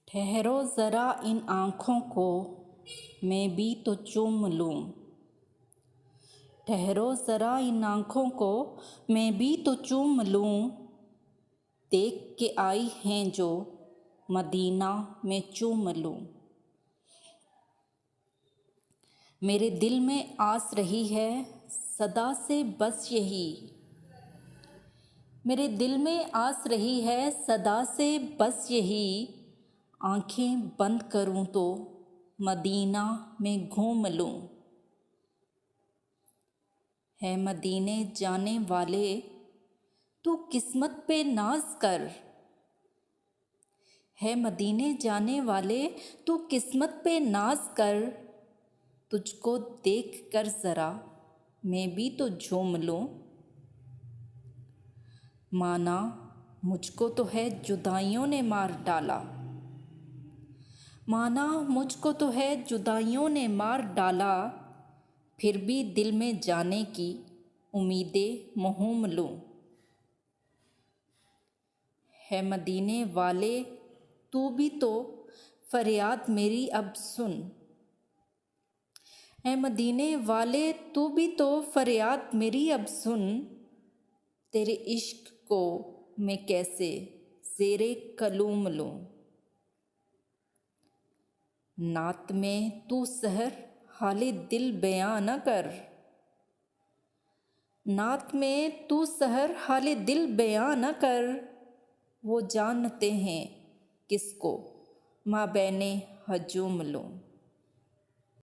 ठहरो ज़रा इन आँखों को मैं भी तो चूम लूँ। ठहरो ज़रा इन आँखों को मैं भी तो चूम लूँ। देख के आई हैं जो मदीना में चूम लूँ। मेरे दिल में आस रही है सदा से बस यही। मेरे दिल में आस रही है सदा से बस यही। आँखें बंद करूँ तो मदीना में घूम लूँ। है मदीने जाने वाले तू किस्मत पे नाज कर। है मदीने जाने वाले तू किस्मत पे नाज कर। तुझको देख कर ज़रा मैं भी तो झूम लूँ। माना मुझको तो है जुदाइयों ने मार डाला। माना मुझको तो है जुदाइयों ने मार डाला। फिर भी दिल में जाने की उम्मीदें मोहूम लूँ। है मदीने वाले तू भी तो फरियाद मेरी अब सुन। है मदीने वाले तू भी तो फरियाद मेरी अब सुन। तेरे इश्क को मैं कैसे ज़ेरे कलूम लूँ। नात में तू सहर हाले दिल बयां न कर। नात में तू सहर हाले दिल बयां न कर। वो जानते हैं किसको माबैने हजूम लूँ।